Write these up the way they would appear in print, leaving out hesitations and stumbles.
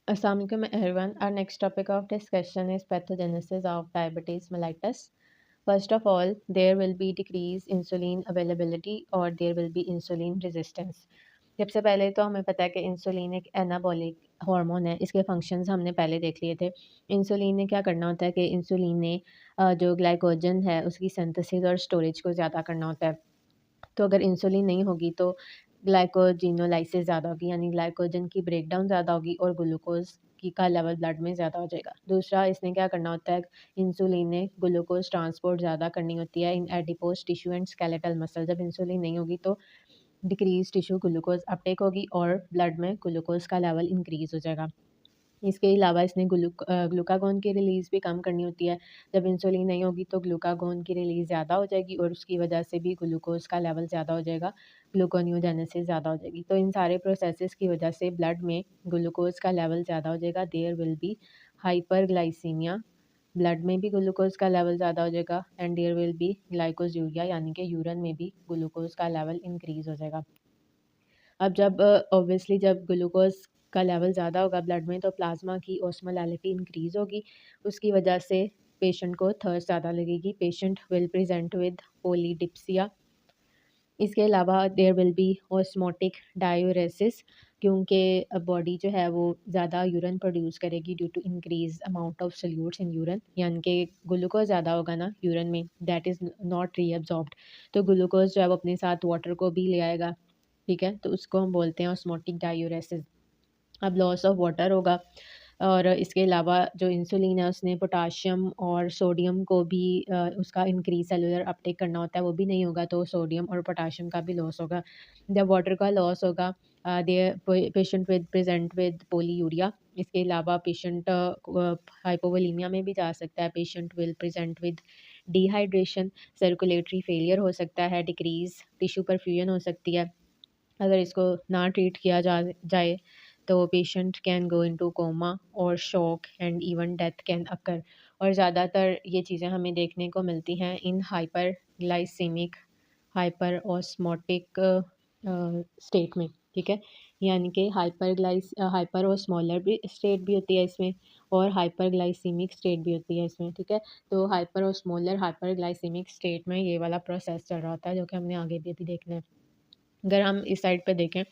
Assalamu alaikum everyone. Our next topic of discussion is pathogenesis of diabetes mellitus. First of all, there will be decreased insulin availability or there will be insulin resistance. सबसे पहले तो हमें पता है कि insulin एक anabolic hormone है। इसके फंक्शंस हमने पहले देख लिए थे। इंसुलिन ने क्या करना होता है कि इंसुलिन ने जो ग्लाइकोजन है उसकी सिंथेसिस और स्टोरेज को ज़्यादा करना होता है। तो अगर इंसुलिन नहीं होगी तो ग्लाइकोजिनोलाइसिस ज़्यादा होगी, यानी ग्लाइकोजन की ब्रेकडाउन ज़्यादा होगी और ग्लूकोज की का लेवल ब्लड में ज़्यादा हो जाएगा। दूसरा, इसने क्या करना होता है, इंसुलिन ने ग्लूकोज ट्रांसपोर्ट ज़्यादा करनी होती है in adipose tissue and skeletal muscle. जब इंसुलिन नहीं होगी तो डिक्रीज टिश्यू ग्लूकोज अपटेक होगी और ब्लड में ग्लूकोज का लेवल इंक्रीज हो जाएगा। इसके अलावा इसने ग्लूकागोन की रिलीज़ भी कम करनी होती है। जब इंसुलिन नहीं होगी तो ग्लूकागोन की रिलीज़ ज़्यादा हो जाएगी और उसकी वजह से भी ग्लूकोज़ का लेवल ज़्यादा हो जाएगा, ग्लूकोनियोजेनेसिस ज़्यादा हो जाएगी। तो इन सारे प्रोसेसेस की वजह से ब्लड में ग्लूकोज़ का लेवल ज़्यादा हो जाएगा। There will be hyperglycaemia, blood में भी ग्लूकोज़ का लेवल ज़्यादा हो जाएगा and there will be glycosuria, यानी कि यूरिन में भी ग्लूकोज़ का लेवल इंक्रीज़ हो जाएगा। अब जब ऑब्वियसली जब ग्लूकोज़ का लेवल ज़्यादा होगा ब्लड में तो प्लाज़्मा की ऑस्मोलैरिटी इंक्रीज़ होगी। उसकी वजह से पेशेंट को थर्स्ट ज़्यादा लगेगी। Patient will present with polydipsia. इसके अलावा there will be osmotic diuresis, क्योंकि बॉडी जो है वो ज़्यादा यूरिन प्रोड्यूस करेगी due to increase amount of solutes in urine, यानी कि ग्लूकोज़ ज़्यादा होगा ना यूरिन में, दैट इज़ नॉट रीअब्ज़ॉर्ब्ड। तो ग्लूकोज़ जो है वो अपने साथ वाटर को भी ले आएगा, ठीक है? तो उसको हम बोलते हैं ऑस्मोटिक डायूरेसिस। अब लॉस ऑफ वाटर होगा और इसके अलावा जो इंसुलिन है उसने पोटाशियम और सोडियम को भी उसका इंक्रीज सेलुलर अपटेक करना होता है, वो भी नहीं होगा तो सोडियम और पोटाशियम का भी लॉस होगा। जब वाटर का लॉस होगा there patient with present with polyuria. इसके अलावा पेशेंट हाइपोवोलीमिया में भी जा सकता है। Patient will present with dehydration, circulatory failure हो सकता है, डिक्रीज टिश्यू परफ्यूजन हो सकती है। अगर इसको ना ट्रीट किया जाए तो patient can go into coma और shock and even death can occur. और ज़्यादातर ये चीज़ें हमें देखने को मिलती हैं इन hyperglycemic hyperosmotic state में, ठीक है? यानी कि हाइपर ऑस्मोलर भी स्टेट भी होती है इसमें और हाइपर ग्लाइसेमिक स्टेट भी होती है इसमें, ठीक है? तो hyper osmolar hyper glycaemic state में ये वाला प्रोसेस चल रहा होता है जो कि हमने आगे भी अभी देखना है। अगर हम इस साइड पे देखें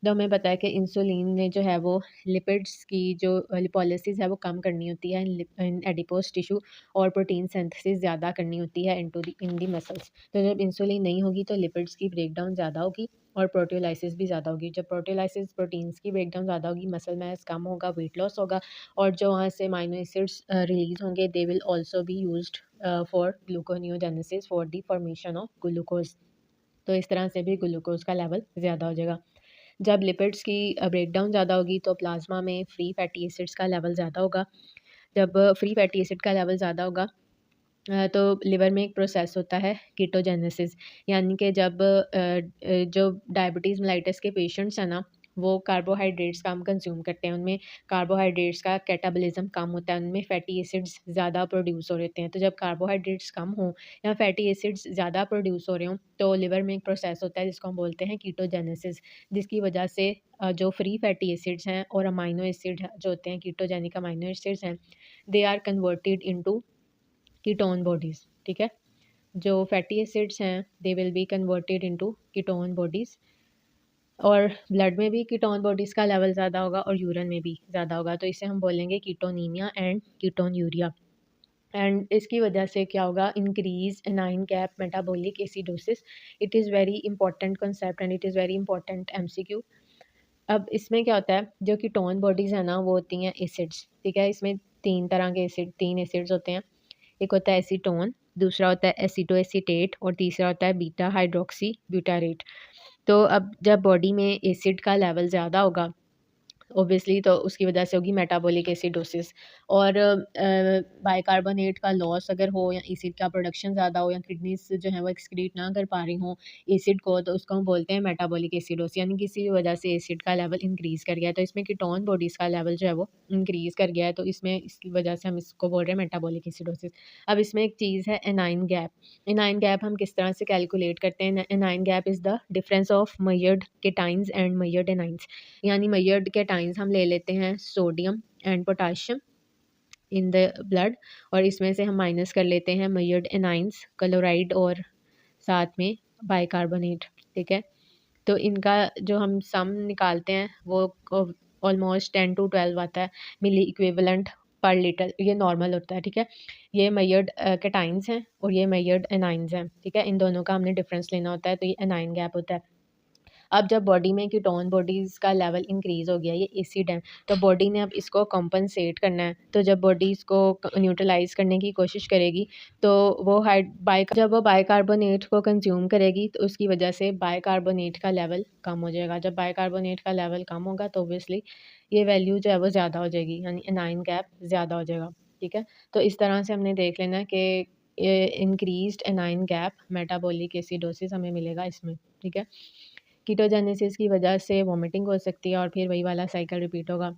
तो हमें पता है कि इंसुलिन ने जो है वो लिपिड्स की जो लिपोलिसिस है वो कम करनी होती है इन एडिपोज टिश्यू और प्रोटीन सिंथेसिस ज़्यादा करनी होती है इन दी मसल्स। तो जब इंसुलिन नहीं होगी तो लिपिड्स की ब्रेकडाउन ज़्यादा होगी और प्रोटियोलाइसिस भी ज़्यादा होगी। जब प्रोटियोलाइसिस प्रोटीन्स की ब्रेकडाउन ज़्यादा होगी, मसल मास कम होगा, वेट लॉस होगा और जो वहाँ से अमाइनो एसिड्स रिलीज होंगे they will also be used for gluconeogenesis for the formation of glucose. तो इस तरह से भी ग्लूकोज का लेवल ज़्यादा हो जाएगा। जब लिपिड्स की ब्रेकडाउन ज़्यादा होगी तो प्लाज्मा में फ्री फैटी एसिड्स का लेवल ज़्यादा होगा। जब फ्री फैटी एसिड का लेवल ज़्यादा होगा तो लिवर में एक प्रोसेस होता है कीटोजेनेसिस, यानी कि जब जो डायबिटीज़ मेलाइटिस के पेशेंट्स हैं ना वो कार्बोहाइड्रेट्स कम कंज्यूम करते हैं, उनमें कार्बोहाइड्रेट्स का कैटाबॉलिज्म कम होता है, उनमें फैटी एसिड्स ज़्यादा प्रोड्यूस हो रहते हैं। तो जब कार्बोहाइड्रेट्स कम हों या फैटी एसिड्स ज़्यादा प्रोड्यूस हो रहे हों तो लिवर में एक प्रोसेस होता है जिसको हम बोलते हैं कीटोजेनेसिस, जिसकी वजह से जो फ्री फैटी एसिड्स हैं और अमाइनो एसिड जो होते हैं कीटोजेनिक अमाइनो एसिड्स हैं they are converted into ketone bodies, ठीक है? जो फैटी एसिड्स हैं they will be converted into ketone bodies और ब्लड में भी कीटोन बॉडीज़ का लेवल ज़्यादा होगा और यूरिन में भी ज़्यादा होगा, तो इसे हम बोलेंगे कीटोनीमिया एंड कीटोन्यूरिया। एंड इसकी वजह से क्या होगा, increase anion gap metabolic acidosis. It is very important concept and it is very important MCQ. अब इसमें क्या होता है, जो कीटोन बॉडीज़ है ना वो होती हैं एसिड्स, ठीक है? इसमें तीन एसिड्स होते हैं। एक होता है एसीटोन, दूसरा होता है एसीटोएसीटेट और तीसरा होता है बीटा हाइड्रोक्सी ब्यूटारेट। तो अब जब बॉडी में एसिड का लेवल ज़्यादा होगा ऑब्वियसली तो उसकी वजह से होगी मेटाबॉलिक एसिडोसिस और बाइकार्बोनेट का लॉस अगर हो या एसिड का प्रोडक्शन ज़्यादा हो या किडनीज जो है वो एक्सक्रीट ना कर पा रही हों एसिड को, तो उसको हम बोलते हैं मेटाबॉलिक एसिडोसिस, यानी किसी भी वजह से एसिड का लेवल इंक्रीज़ कर गया है। तो इसमें कीटोन बॉडीज़ का लेवल जो है वो इंक्रीज़ कर गया है, तो इसमें इसकी वजह से हम इसको बोल रहे हैं मेटाबॉलिक एसिडोसिस। अब इसमें एक चीज़ है एनाइन गैप। एनाइन गैप हम किस तरह से कैलकुलेट करते हैं? Anion gap is the difference of measured cations and measured anions, यानी मेजर्ड केटाइन केटाइंस हम ले लेते हैं sodium and potassium in the blood, और इसमें से हम माइनस कर लेते हैं मेजर्ड एनाइंस क्लोराइड और साथ में बाइकार्बोनेट। ठीक है, तो इनका जो हम सम निकालते हैं वो ऑलमोस्ट 10 to 12 आता है मिली इक्विवेलेंट पर लीटर, ये नॉर्मल होता है। ठीक है, ये मेजर्ड केटाइंस हैं और ये मेजर्ड एनाइंस हैं। ठीक है, इन दोनों का हमने डिफरेंस लेना होता है, तो ये एनाइन गैप होता है। अब जब बॉडी में कीटोन बॉडीज़ का लेवल इंक्रीज़ हो गया, ये एसिड है, तो बॉडी ने अब इसको कॉम्पनसेट करना है। तो जब बॉडी इसको न्यूट्रलाइज़ करने की कोशिश करेगी, तो वो जब वो बाइकार्बोनेट को कंज्यूम करेगी, तो उसकी वजह से बाइकार्बोनेट का लेवल कम हो जाएगा। जब बाइकार्बोनेट का लेवल कम होगा तो ऑब्वियसली ये वैल्यू जो है वो ज़्यादा हो जाएगी, यानी एनाइन गैप ज़्यादा हो जाएगा। ठीक है, तो इस तरह से हमने देख लेना कि increased anion gap metabolic acidosis हमें मिलेगा इसमें। ठीक है, कीटोजेनेसिस की वजह से वॉमिटिंग हो सकती है और फिर वही वाला साइकिल रिपीट होगा।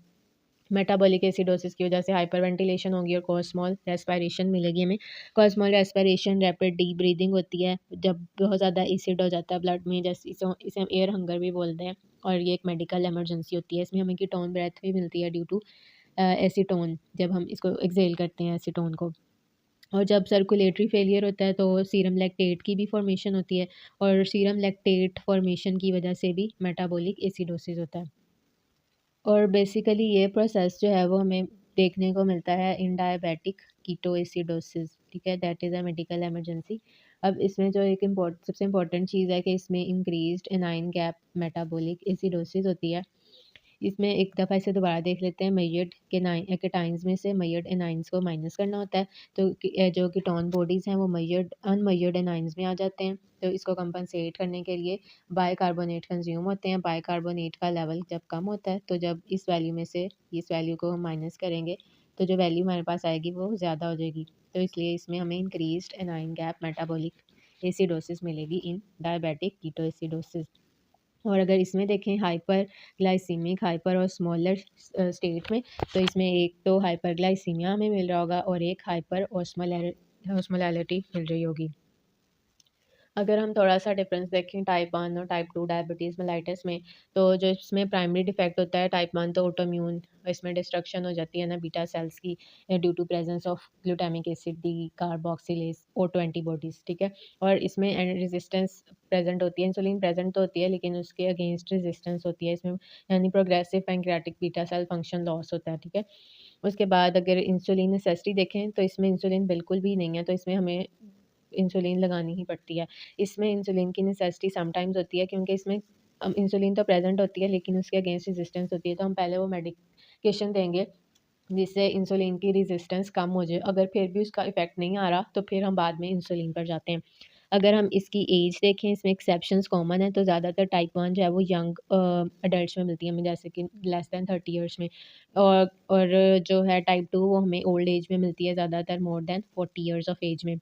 मेटाबॉलिक एसिडोसिस की वजह से हाइपरवेंटिलेशन होगी और कॉस्मॉल रेस्पिरेशन मिलेगी हमें। कॉस्मॉल रेस्पिरेशन रैपिड डीप ब्रीदिंग होती है जब बहुत ज़्यादा एसिड हो जाता है ब्लड में, जैसे इसे हम एयर हंगर भी बोलते हैं, और ये एक मेडिकल इमरजेंसी होती है। इसमें हमें कीटोन ब्रेथ भी मिलती है ड्यू टू एसीटोन, जब हम इसको एक्सेल करते हैं एसीटोन को। और जब सर्कुलेटरी फेलियर होता है तो सीरम लैक्टेट की भी फॉर्मेशन होती है, और सीरम लैक्टेट फॉर्मेशन की वजह से भी मेटाबॉलिक एसिडोसिस होता है। और बेसिकली ये प्रोसेस जो है वो हमें देखने को मिलता है इन डायबिटिक कीटोएसिडोसिस। ठीक है, that is a medical emergency. अब इसमें जो एक सबसे इम्पोर्टेंट चीज़ है कि इसमें increased anion gap metabolic acidosis होती है। इसमें एक दफ़ा इसे दोबारा देख लेते हैं। मेजर्ड केटाइंस में से मेजर्ड एनाइंस को माइनस करना होता है, तो जो कीटोन बॉडीज़ हैं वो मेजर्ड अनमेजर्ड एनाइंस में आ जाते हैं। तो इसको कंपनसेट करने के लिए बाइकार्बोनेट कंज्यूम होते हैं। बाइकार्बोनेट का लेवल जब कम होता है, तो जब इस वैल्यू में से इस वैल्यू को हम माइनस करेंगे, तो जो वैल्यू हमारे पास आएगी वो ज़्यादा हो जाएगी। तो इसलिए इसमें हमें increased anion gap metabolic acidosis मिलेगी इन डायबिटिक कीटोएसिडोसिस। और अगर इसमें देखें हाइपर ग्लाइसीमिक हाइपर और स्मॉलर स्टेट में, तो इसमें एक तो हाइपर ग्लाइसीमिया हमें मिल रहा होगा और एक हाइपर ऑस्मोलैरिटी मिल रही होगी। अगर हम थोड़ा-सा डिफरेंस देखें टाइप 1 और टाइप 2 डायबिटीज़ मेलाइटिस में, तो जो इसमें प्राइमरी डिफेक्ट होता है टाइप 1, तो ऑटोइम्यून, इसमें डिस्ट्रक्शन हो जाती है ना बीटा सेल्स की due to presence of glutamic acid decarboxylase auto antibodies. ठीक है, और इसमें रेजिस्टेंस प्रेजेंट होती है, इंसुलिन प्रेजेंट तो होती है लेकिन उसके अगेंस्ट रेजिस्टेंस होती है इसमें, यानी progressive pancreatic beta cell function loss होता है। ठीक है, उसके बाद अगर इंसुलिन नेसेसिटी देखें तो इसमें इंसुलिन बिल्कुल भी नहीं है, तो इसमें हमें इंसुलिन लगानी ही पड़ती है। इसमें इंसुलिन की नेसेसिटी समटाइम्स होती है क्योंकि इसमें इंसुलिन तो प्रेज़ेंट होती है लेकिन उसके अगेंस्ट रेजिस्टेंस होती है, तो हम पहले वो मेडिकेशन देंगे जिससे इंसुलिन की रेजिस्टेंस कम हो जाए। अगर फिर भी उसका इफ़ेक्ट नहीं आ रहा तो फिर हम बाद में इंसुलिन पर जाते हैं। अगर हम इसकी एज देखें, इसमें एक्सेप्शंस कॉमन है, तो ज़्यादातर टाइप 1 जो है वो यंग एडल्ट्स में मिलती है हमें, जैसे कि लेस दैन 30 ईयर्स में। और जो है टाइप 2 वो हमें ओल्ड एज में मिलती है, ज़्यादातर more than 40 years of age में।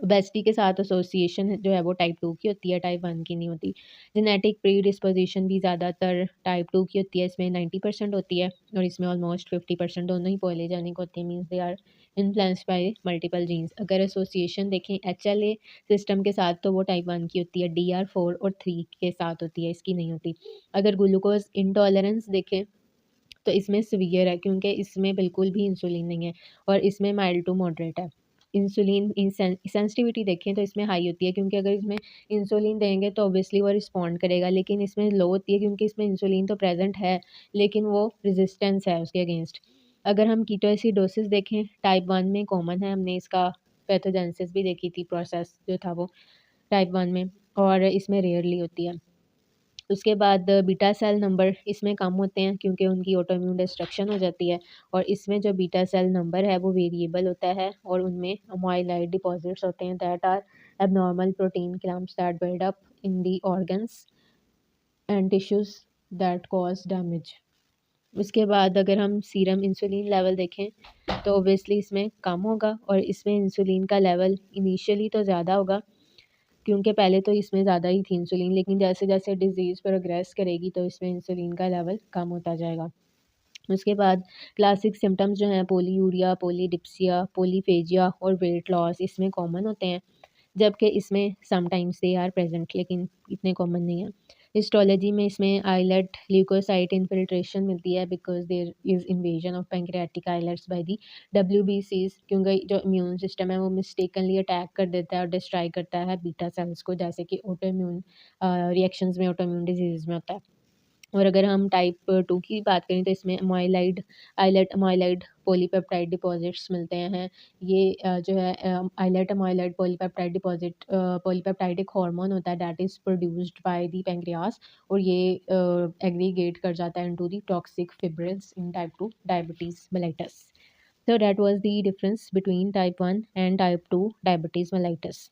ओबेसिटी के साथ एसोसिएशन जो है वो टाइप 2 की होती है, टाइप 1 की नहीं होती। जेनेटिक प्रीडिस्पोज़िशन भी ज़्यादातर टाइप 2 की होती है, इसमें 90% होती है और इसमें ऑलमोस्ट 50% दोनों ही पॉलीजेनिक होते हैं, means they are influenced by multiple genes. अगर एसोसिएशन देखें एचएलए सिस्टम के साथ, तो वो टाइप 1 की होती है, डीआर4 और 3 के साथ होती है, इसकी नहीं होती। अगर ग्लूकोज़ इंटॉलरेंस देखें तो इसमें सीवियर है क्योंकि इसमें बिल्कुल भी इंसुलिन नहीं है और इसमें माइल्ड टू मॉडरेट है। इंसुलिन सेंसिटिविटी देखें तो इसमें हाई होती है क्योंकि अगर इसमें इंसुलिन देंगे तो ऑब्वियसली वो रिस्पॉन्ड करेगा, लेकिन इसमें लो होती है क्योंकि इसमें इंसुलिन तो प्रेजेंट है लेकिन वो रेजिस्टेंस है उसके अगेंस्ट। अगर हम कीटोएसिडोसिस देखें टाइप 1 में कॉमन है, हमने इसका पैथोजेनेसिस भी देखी थी, प्रोसेस जो था वो टाइप 1 में, और इसमें रेयरली होती है। उसके बाद बीटा सेल नंबर इसमें कम होते हैं क्योंकि उनकी ऑटोइम्यून डिस्ट्रक्शन हो जाती है, और इसमें जो बीटा सेल नंबर है वो वेरिएबल होता है और उनमें अमाइलाइड डिपॉजिट्स होते हैं that are abnormal protein clumps that build up in the organs and tissues that cause damage. उसके बाद अगर हम सीरम इंसुलिन लेवल देखें तो ओब्वियसली इसमें कम होगा, और इसमें इंसुलिन का लेवल इनिशियली तो ज़्यादा होगा क्योंकि पहले तो इसमें ज़्यादा ही थी इंसुलिन, लेकिन जैसे-जैसे डिज़ीज़ प्रोग्रेस करेगी तो इसमें इंसुलिन का लेवल कम होता जाएगा। उसके बाद क्लासिक सिम्पटम्स जो हैं पॉलीयूरिया, पॉलीडिप्सिया, पॉलीफेजिया और वेट लॉस इसमें कॉमन होते हैं, जबकि इसमें समटाइम्स दे आर प्रेज़ेंट लेकिन इतने कॉमन नहीं है। हिस्टोलॉजी में इसमें आइलेट ल्यूकोसाइट इन्फिल्ट्रेशन मिलती है because there is invasion of pancreatic islets by the WBCs, क्योंकि जो इम्यून सिस्टम है वो मिस्टेकनली अटैक कर देता है और डिस्ट्रॉय करता है बीटा सेल्स को, जैसे कि ऑटो इम्यून रिएक्शंस में, ऑटो इम्यून डिजीज़ में होता है। और अगर हम टाइप 2 की बात करें तो इसमें amyloid islet amyloid polypeptide deposits मिलते हैं। ये जो है islet amyloid polypeptide deposit polypeptide एक हार्मोन होता है that is produced by the pancreas, और ये एग्रीगेट कर जाता है into the toxic fibrils in type 2 diabetes mellitus. So that was the difference between type 1 and type 2 diabetes mellitus.